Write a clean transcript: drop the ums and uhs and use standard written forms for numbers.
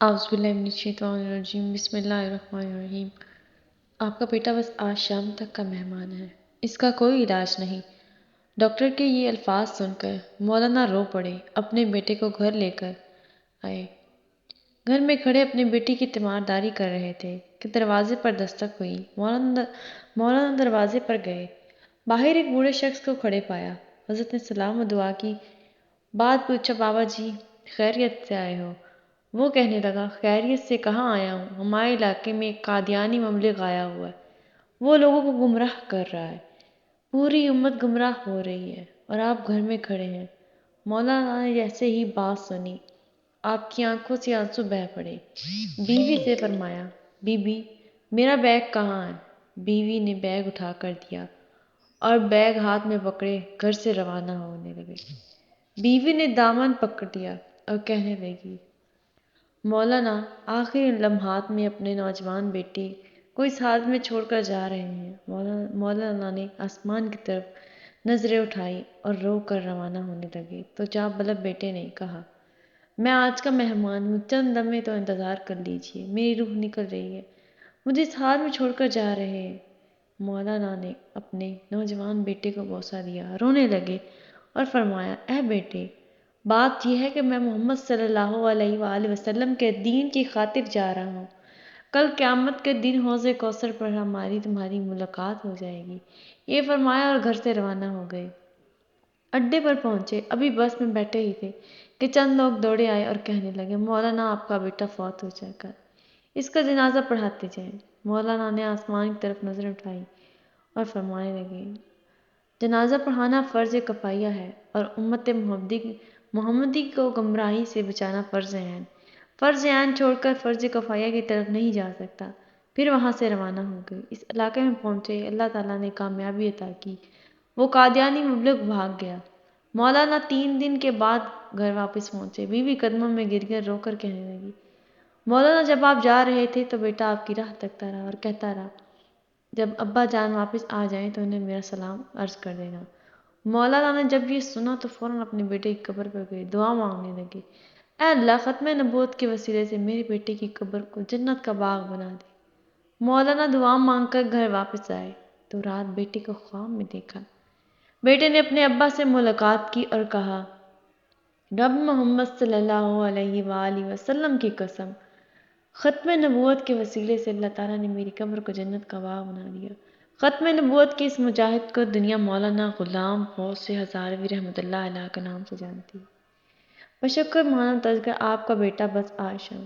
اعوذ باللہ من الشیطان الرجیم، بسم اللہ الرحمن الرحیم۔ آپ کا بیٹا بس آج شام تک کا مہمان ہے، اس کا کوئی علاج نہیں۔ ڈاکٹر کے یہ الفاظ سن کر مولانا رو پڑے، اپنے بیٹے کو گھر لے کر آئے۔ گھر میں کھڑے اپنی بیٹی کی تیمارداری کر رہے تھے کہ دروازے پر دستک ہوئی۔ مولانا دروازے پر گئے، باہر ایک بوڑھے شخص کو کھڑے پایا۔ حضرت نے سلام و دعا کی، بات پوچھا، بابا جی خیریت سے آئے ہو؟ وہ کہنے لگا، خیریت سے کہاں آیا ہوں، ہمارے علاقے میں ایک قادیانی مبلغ آیا ہوا ہے، وہ لوگوں کو گمراہ کر رہا ہے، پوری امت گمراہ ہو رہی ہے اور آپ گھر میں کھڑے ہیں۔ مولانا نے جیسے ہی بات سنی، آپ کی آنکھوں سے آنسو بہہ پڑے۔ بیوی سے فرمایا، بی بی میرا بیگ کہاں ہے؟ بیوی نے بیگ اٹھا کر دیا اور بیگ ہاتھ میں پکڑے گھر سے روانہ ہونے لگے۔ بیوی نے دامن پکڑ لیا اور کہنے لگی، مولانا آخری لمحات میں اپنے نوجوان بیٹے کو اس حالت میں چھوڑ کر جا رہے ہیں۔ مولانا نے آسمان کی طرف نظریں اٹھائی اور رو کر روانہ ہونے لگے تو جاں بلب بیٹے نے کہا، میں آج کا مہمان ہوں، چند لمحے تو انتظار کر لیجیے، میری روح نکل رہی ہے، مجھے اس حال میں چھوڑ کر جا رہے ہیں۔ مولانا نے اپنے نوجوان بیٹے کو بوسہ دیا، رونے لگے اور فرمایا، اے بیٹے، بات یہ ہے کہ میں محمد صلی اللہ علیہ وآلہ وسلم کے دین کی خاطر جا رہا ہوں۔ کل قیامت کے دن حوض کوثر پر ہماری تمہاری ملاقات ہو جائے گی۔ یہ فرمایا اور گھر سے روانہ ہو گئے۔ اڈے پر پہنچے، ابھی بس میں بیٹھے ہی تھے کہ چند لوگ دوڑے آئے اور کہنے لگے، مولانا آپ کا بیٹا فوت ہو جائے گا، اس کا جنازہ پڑھاتے جائیں۔ مولانا نے آسمان کی طرف نظر اٹھائی اور فرمانے لگے، جنازہ پڑھانا فرض کفایہ ہے اور امت محمدی کو گمراہی سے بچانا فرض عین۔ فرض عین چھوڑ کر فرض کفایہ کی طرف نہیں جا سکتا۔ پھر وہاں سے روانہ ہو گئے۔ اس علاقے میں پہنچے، اللہ تعالیٰ نے کامیابی عطا کی، وہ قادیانی مبلغ بھاگ گیا۔ مولانا 3 دن کے بعد گھر واپس پہنچے، بیوی قدموں میں گر کر رو کر کہنے لگی، مولانا جب آپ جا رہے تھے تو بیٹا آپ کی راہ تکتا رہا اور کہتا رہا، جب ابا جان واپس آ جائیں تو انہیں میرا سلام عرض کر دینا۔ مولانا نے جب یہ سنا تو فوراً اپنے بیٹے کی قبر پر گئے، دعا مانگنے لگے، اے اللہ ختم نبوت کے وسیلے سے میرے بیٹے کی قبر کو جنت کا باغ بنا دے۔ مولانا دعا مانگ کر گھر واپس آئے تو رات بیٹے کو خواب میں دیکھا۔ بیٹے نے اپنے ابا سے ملاقات کی اور کہا، رب محمد صلی اللہ علیہ وآلہ وسلم کی قسم، ختم نبوت کے وسیلے سے اللہ تعالیٰ نے میری قبر کو جنت کا باغ بنا دیا۔ ختم نبوت کے اس مجاہد کو دنیا مولانا غلام غوث ہزاروی رحمۃ اللہ علیہ کے نام سے جانتی ہے۔ بشکر مانو تذکر آپ کا بیٹا بس آج شام